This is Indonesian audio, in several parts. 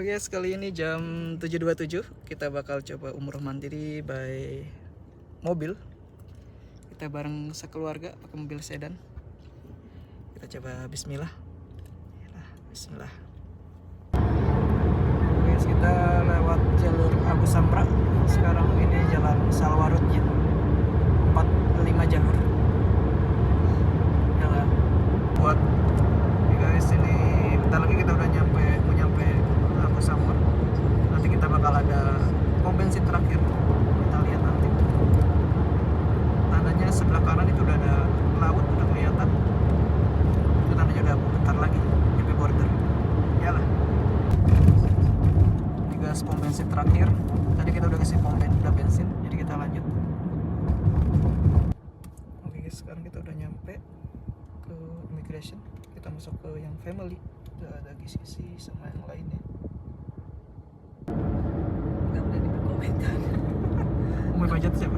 Oke, sekali ini jam 7.27 kita bakal coba umroh mandiri by mobil. Kita bareng sekeluarga pakai mobil sedan. Kita coba bismillah. Nah, bismillah. Oke, kita lewat jalur Abu Samra. Sekarang ini jalan Salwarutnya. 45 jalur. Jalan buat guys, ini bentar lagi kita udah nyampe Abu Samra. Nanti kita bakal ada pom bensin terakhir. Kita lihat nanti. Tandanya sebelah kanan itu udah ada laut, udah kelihatan. Itu tandanya udah bentar lagi nyampe border. Yalah. Ini gas pom bensin terakhir. Tadi kita udah kasih udah bensin, jadi kita lanjut. Oke guys, sekarang kita udah nyampe ke immigration. Kita masuk ke yang family. Udah ada GCC sama yang lainnya. Gak berani berkomentar. Umur budget siapa?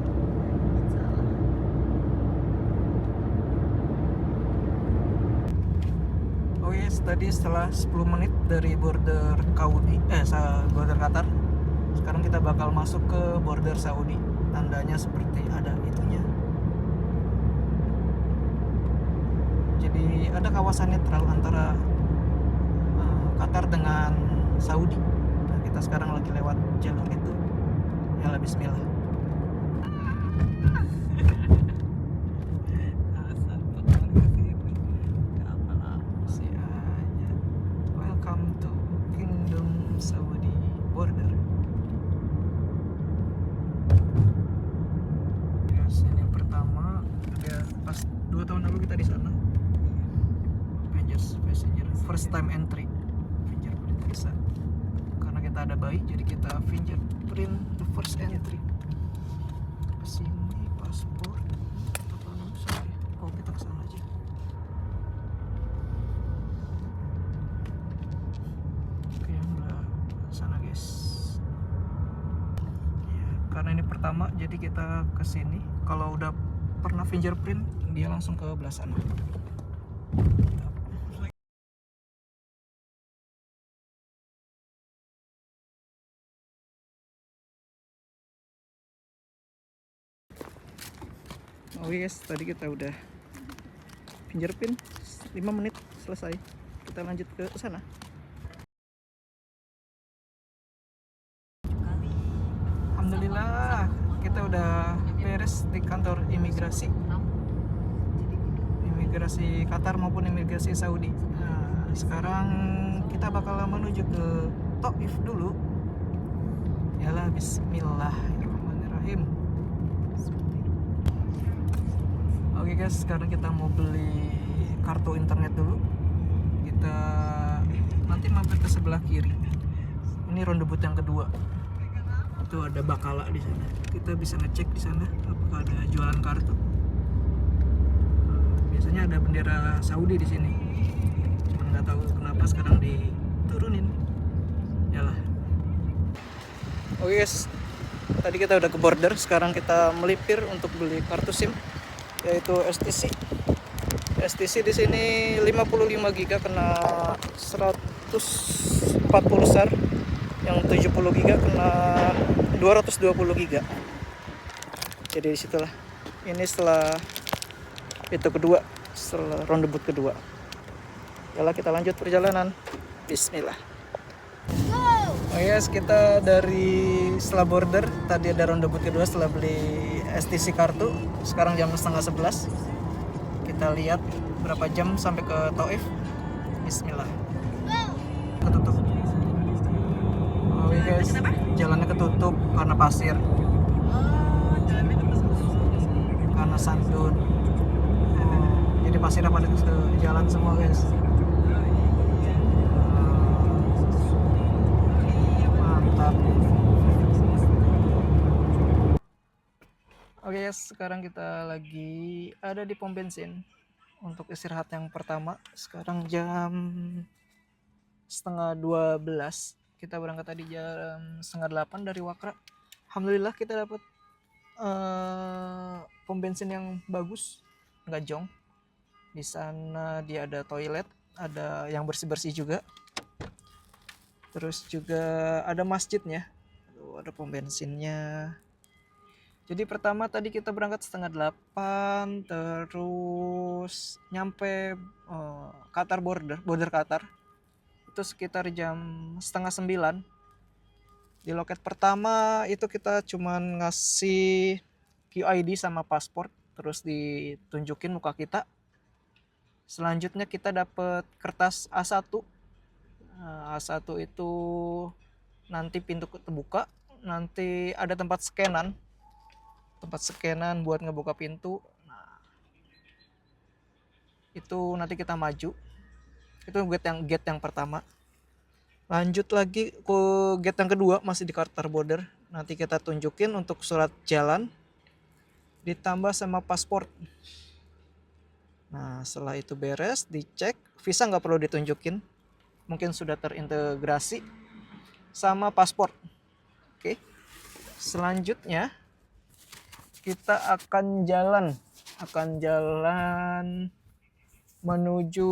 Oh yes, tadi setelah 10 menit dari border border Qatar, sekarang kita bakal masuk ke border Saudi. Tandanya seperti ada itunya. Jadi ada kawasan netral antara Qatar dengan Saudi. Nah, kita sekarang lagi lewat jalur itu. Yalah, bismillah. Asal bakal kesini. Gak apa-apa. Si aja. Welcome to Kingdom Saudi border. Yes, ini yang pertama. Udah pas 2 tahun lalu kita di sana. Passenger first time entry. Fingerprint bisa. Karena kita ada bayi, jadi kita fingerprint the first entry. Kesini paspor. Apa namanya? Sorry. Oh, kita kesana aja. Oke, udah sana guys. Ya, karena ini pertama, jadi kita kesini. Kalau udah pernah fingerprint, dia langsung ke belah sana. Oh yes, tadi kita udah fingerprint 5 menit selesai. Kita lanjut ke sana. Alhamdulillah, kita udah beres di kantor imigrasi Qatar maupun imigrasi Saudi. Nah, sekarang kita bakal menuju ke Taif dulu. Yalah, bismillahirrahmanirrahim. Oke guys, sekarang kita mau beli kartu internet dulu. Kita nanti mampir ke sebelah kiri. Ini roundabout yang kedua. Itu ada Bakala di sana. Kita bisa ngecek di sana apakah ada jualan kartu. Biasanya ada bendera Saudi di sini. Cuma nggak tahu kenapa sekarang diturunin. Yalah. Oke guys, tadi kita udah ke border. Sekarang kita melipir untuk beli kartu SIM, yaitu STC. STC di sini 55 GB kena 140 SAR, yang 70 GB kena 220 GB. Jadi disitulah. Ini setelah itu kedua, setelah roundabout kedua. Yalah, kita lanjut perjalanan. Bismillah. Oh yes, kita dari setelah border, tadi ada roundabout kedua setelah beli STC kartu. Sekarang jam 10:30. Kita lihat berapa jam sampai ke Taif. Bismillah. Ketutup. Oh guys, jalannya ketutup karena pasir. Karena sandun. Jadi pasirnya pada ke jalan semua guys. Mantap. Oke guys, sekarang kita lagi ada di pom bensin untuk istirahat yang pertama. Sekarang jam 11:30. Kita berangkat tadi jam 7:30 dari Wakra. Alhamdulillah kita dapat pom bensin yang bagus, nggak jong. Di sana dia ada toilet, ada yang bersih-bersih juga. Terus juga ada masjidnya. Tuh, ada pom bensinnya. Jadi pertama tadi kita berangkat 7:30, terus nyampe Qatar border Qatar. Itu sekitar jam 8:30. Di loket pertama itu kita cuman ngasih QID sama paspor, terus ditunjukin muka kita. Selanjutnya kita dapat kertas A1. A1 itu nanti pintu terbuka, nanti ada tempat scanan buat ngebuka pintu. Nah, itu nanti kita maju. Itu gate yang pertama. Lanjut lagi ke gate yang kedua, masih di Qatar border. Nanti kita tunjukin untuk surat jalan ditambah sama paspor. Nah, setelah itu beres, dicek, visa nggak perlu ditunjukin, mungkin sudah terintegrasi sama paspor. Oke. Selanjutnya kita akan jalan menuju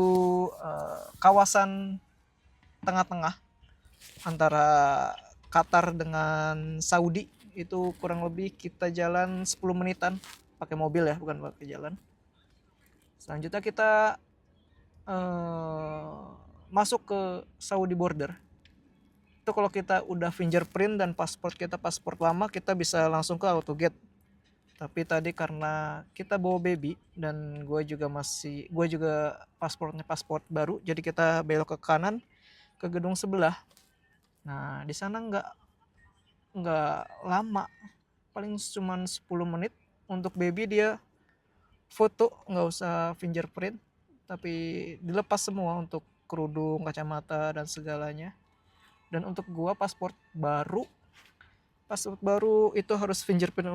kawasan tengah-tengah antara Qatar dengan Saudi. Itu kurang lebih kita jalan 10 menitan pakai mobil ya, bukan pakai jalan. Selanjutnya kita masuk ke Saudi border. Itu kalau kita udah fingerprint dan paspor kita paspor lama, kita bisa langsung ke auto gate. Tapi tadi karena kita bawa baby dan gue juga paspornya paspor baru, jadi kita belok ke kanan ke gedung sebelah. Nah, di sana nggak lama, paling cuma 10 menit. Untuk baby dia foto, nggak usah fingerprint, tapi dilepas semua untuk kerudung, kacamata dan segalanya. Dan untuk gua paspor baru itu harus fingerprint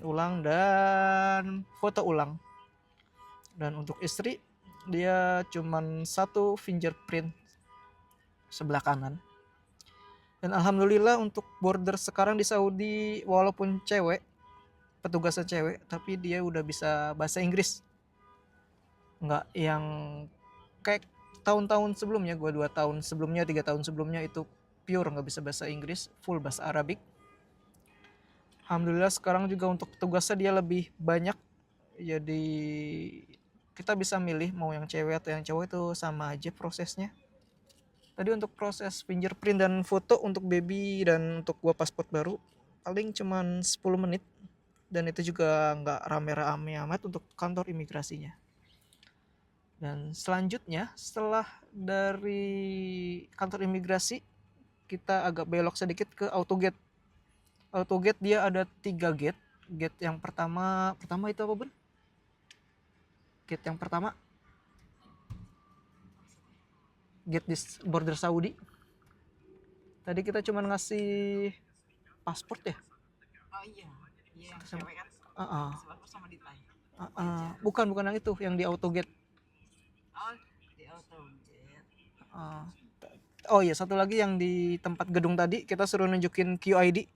ulang dan foto ulang. Dan untuk istri dia cuman 1 fingerprint sebelah kanan. Dan alhamdulillah untuk border sekarang di Saudi, walaupun petugasnya cewek, tapi dia udah bisa bahasa Inggris. Nggak yang kayak tahun-tahun sebelumnya, gue 2 tahun sebelumnya, 3 tahun sebelumnya itu pure nggak bisa bahasa Inggris, full bahasa Arabik. Alhamdulillah sekarang juga untuk petugasnya dia lebih banyak, jadi kita bisa milih mau yang cewek atau yang cowok, itu sama aja prosesnya. Tadi untuk proses fingerprint dan foto untuk baby dan untuk gua paspor baru paling cuman 10 menit, dan itu juga nggak rame-rame amat untuk kantor imigrasinya. Dan selanjutnya setelah dari kantor imigrasi kita agak belok sedikit ke autogate. Autogate dia ada 3 gate. Gate yang pertama itu apa, Bun? Gate yang pertama gate di border Saudi. Tadi kita cuma ngasih paspor ya. Oh iya yang cewek kan sama di Thai. Bukan yang itu, yang di autogate. Oh di autogate. Oh iya, satu lagi yang di tempat gedung tadi kita suruh nunjukin QID.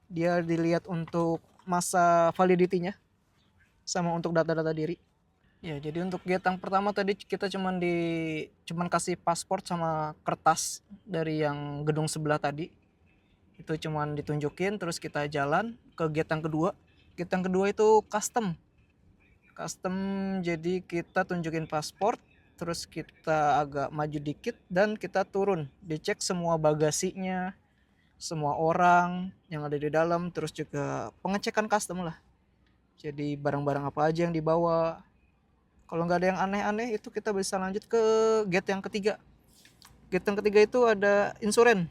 Dia dilihat untuk masa validity-nya sama untuk data-data diri. Ya, jadi untuk gate yang pertama tadi kita cuman kasih paspor sama kertas dari yang gedung sebelah tadi. Itu cuman ditunjukin, terus kita jalan ke gate yang kedua. Gate yang kedua itu custom, jadi kita tunjukin paspor, terus kita agak maju dikit dan kita turun, dicek semua bagasinya, semua orang yang ada di dalam, terus juga pengecekan custom lah. Jadi barang-barang apa aja yang dibawa. Kalau nggak ada yang aneh-aneh, itu kita bisa lanjut ke gate yang ketiga. Gate yang ketiga itu ada insuren.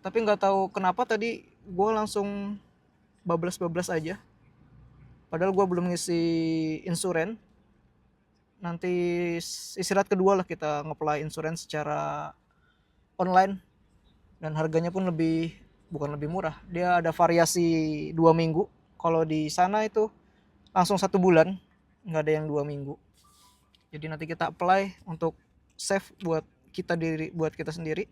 Tapi nggak tahu kenapa tadi gue langsung bablas aja. Padahal gue belum ngisi insuren. Nanti istirahat kedua lah kita nge-apply insuren secara online. Dan harganya pun bukan lebih murah. Dia ada variasi 2 minggu. Kalau di sana itu langsung 1 bulan. Nggak ada yang 2 minggu. Jadi nanti kita apply untuk save buat kita sendiri.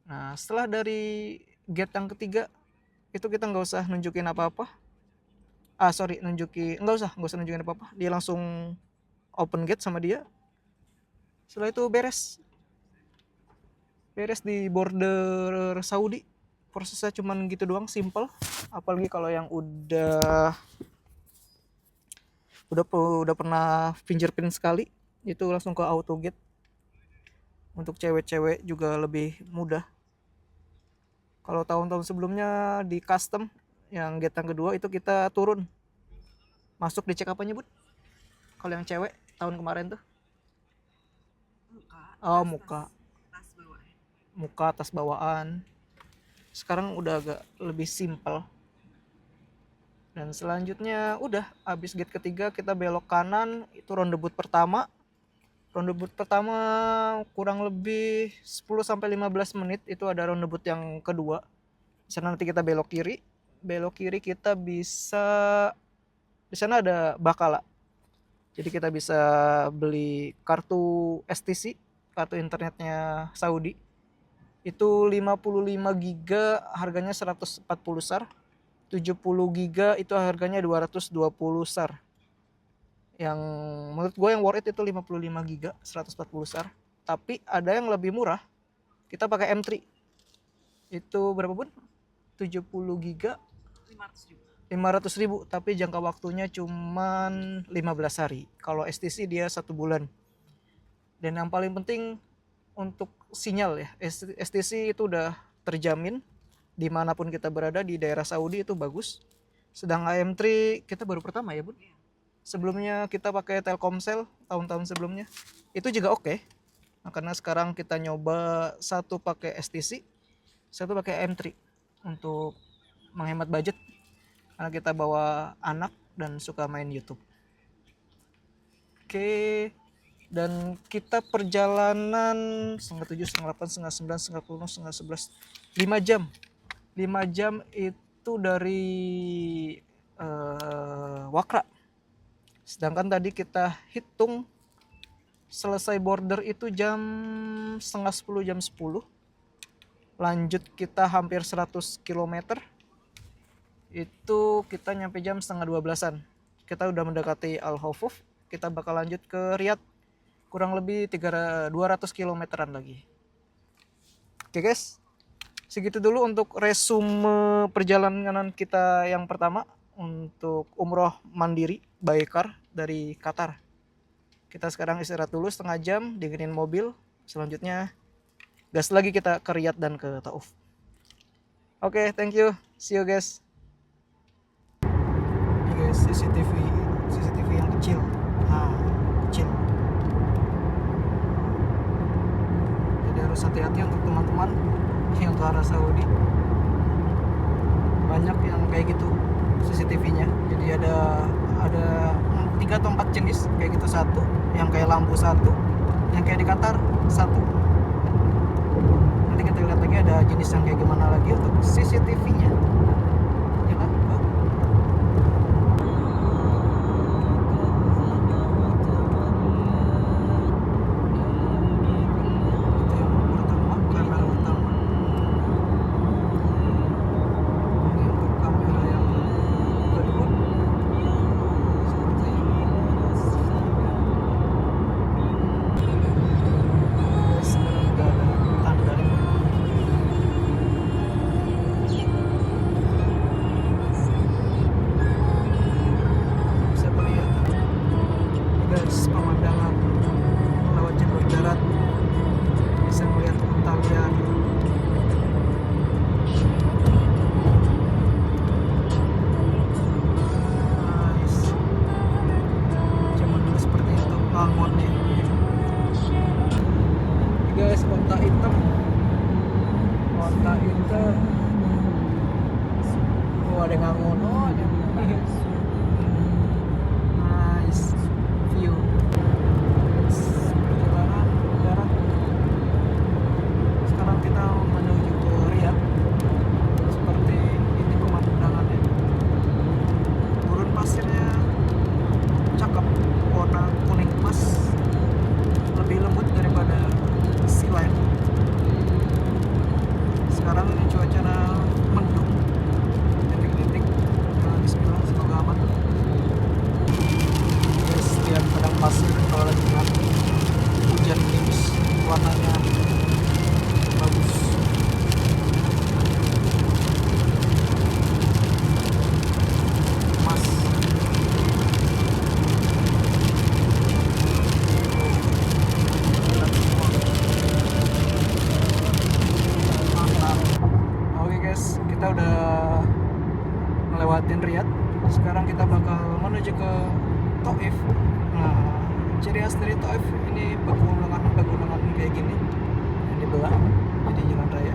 Nah, setelah dari gate yang ketiga itu kita nggak usah nunjukin apa-apa. Nggak usah nunjukin apa-apa. Dia langsung open gate sama dia. Setelah itu beres. beres di border Saudi. Prosesnya cuman gitu doang, simple. Apalagi kalau yang udah pernah fingerprint sekali, itu langsung ke auto gate. Untuk cewek-cewek juga lebih mudah. Kalau tahun-tahun sebelumnya di custom yang gate yang kedua itu kita turun masuk, dicek apanya bud? Kalau yang cewek tahun kemarin tuh muka muka tas bawaan. Sekarang udah agak lebih simpel. Dan selanjutnya udah habis gate ketiga kita belok kanan, itu roundabout pertama. Roundabout pertama kurang lebih 10 sampai 15 menit itu ada roundabout yang kedua. Di sana nanti kita belok kiri. Belok kiri kita bisa, di sana ada Bakala. Jadi kita bisa beli kartu STC, kartu internetnya Saudi. Itu 55 giga harganya 140 SAR. 70 giga itu harganya 220 SAR. Yang menurut gue yang worth it itu 55 giga 140 SAR. Tapi ada yang lebih murah, kita pakai M3. Itu berapa bun? 70 giga 500.000, tapi jangka waktunya cuman 15 hari. Kalau STC dia 1 bulan. Dan yang paling penting untuk sinyal ya, STC itu udah terjamin dimanapun kita berada di daerah Saudi itu bagus. Sedang AM3 kita baru pertama ya bun. Sebelumnya kita pakai Telkomsel tahun-tahun sebelumnya, itu juga oke. Nah, karena sekarang kita nyoba satu pakai STC, satu pakai AM3 untuk menghemat budget, karena kita bawa anak dan suka main YouTube. Oke, dan kita perjalanan setengah 7, setengah 8, setengah 9, setengah 10, setengah 11, 5 jam. 5 jam itu dari Wakra. Sedangkan tadi kita hitung selesai border itu jam setengah 10, jam 10. Lanjut kita hampir 100 km. Itu kita nyampe jam setengah 12-an. Kita udah mendekati Al Hufuf. Kita bakal lanjut ke Riyadh. Kurang lebih 200 kilometeran lagi. Oke guys, segitu dulu untuk resume perjalanan kita yang pertama untuk umroh mandiri by car dari Qatar. Kita sekarang istirahat dulu setengah jam, dingerin mobil. Selanjutnya gas lagi kita ke Riyadh dan ke Tauf. Oke, thank you. See you guys. Ini guys, CCTV yang kecil. Kecil. Jadi harus hati-hati untuk teman-teman yang ke arah Saudi. Banyak yang kayak gitu CCTV-nya. Jadi ada 3 atau 4 jenis kayak gitu, satu yang kayak lampu, satu yang kayak di Qatar, satu. Nanti kita lihat lagi ada jenis yang kayak gimana lagi untuk CCTV-nya. Ya kan? Pemandangan lewat jalur darat, bisa melihat unta liar. Nice. Zaman dulu seperti itu bangunnya. Ini guys, unta hitam. Ada ngangon. Nice view. Perjalanan darat. Sekarang kita menuju ke Riyadh. Seperti ini pemandangannya. Gurun pasirnya cakep, warna kuning emas, lebih lembut daripada sea lion. Sekarang cuaca mendung, titik-titik. Bismillah, semoga aman. Guys, lihat padang pasir kalau lagi hujan gerimis, warnanya bagus. Ciri khas dari Taif ini pegunungan kayak gini yang dibelah jadi jalan raya.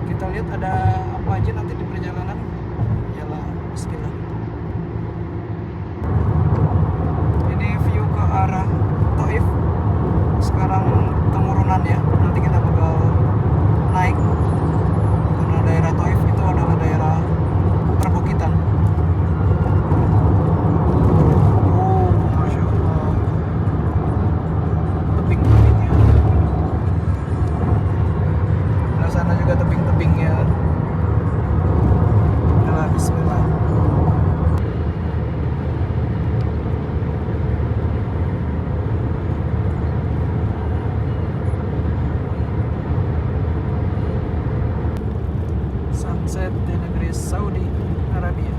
Kita lihat ada apa aja nanti di perjalanan. Yalah, bismillah. Ini view ke arah Taif. Sekarang kemurunan ya. Nanti kita bakal naik karena daerah Taif itu adalah daerah perbukitan. Oh, masya Allah. Tebing-tebingnya. Nah, sana juga tebing-tebingnya. Yalah, bismillah. Sunset di negeri Saudi Arabia,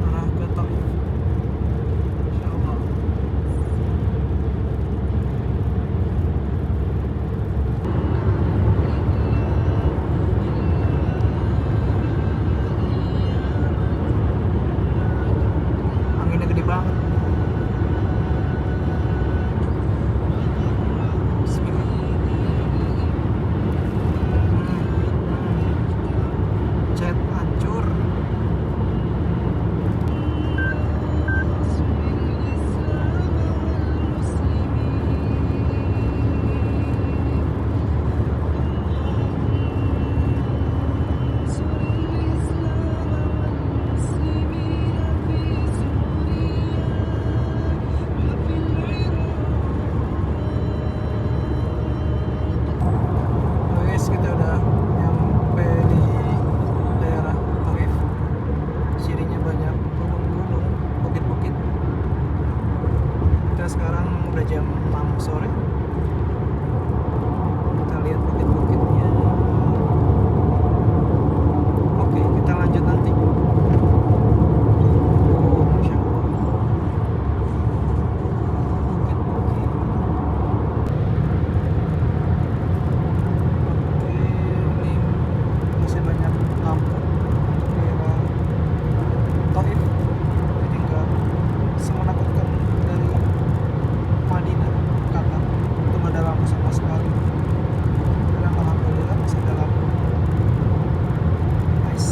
arah ke Taif. Insya Allah. Anginnya gede banget. Bismillah. Cat hancur. Guys, kita udah nyampe di daerah Taif. Cirinya banyak gunung-gunung, bukit-bukit. Kita sekarang udah jam 6 sore. Kita lihat bukit-bukitnya. Oke, kita lanjut nanti. Oh, masya Allah. Bukit-bukit. Oke, ini masih banyak lampu untuk daerah Taif. Jadi nggak semenakutkan dari Madinah, Qatar. Itu nggak ada lampu sama sekali. Sekarang alhamdulillah masih ada lampu. Nice.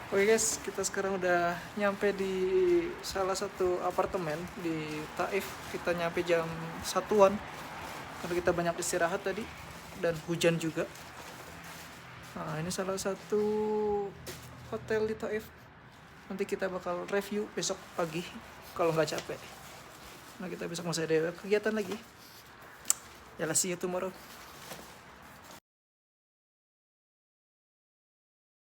Oke guys, kita sekarang udah nyampe di salah satu apartemen di Taif. Kita nyampe jam 1-an karena kita banyak istirahat tadi dan hujan juga. Nah, ini salah satu hotel di Taif. Nanti kita bakal review besok pagi kalau nggak capek. Nah, kita besok masih ada kegiatan lagi. Yalah, see you tomorrow.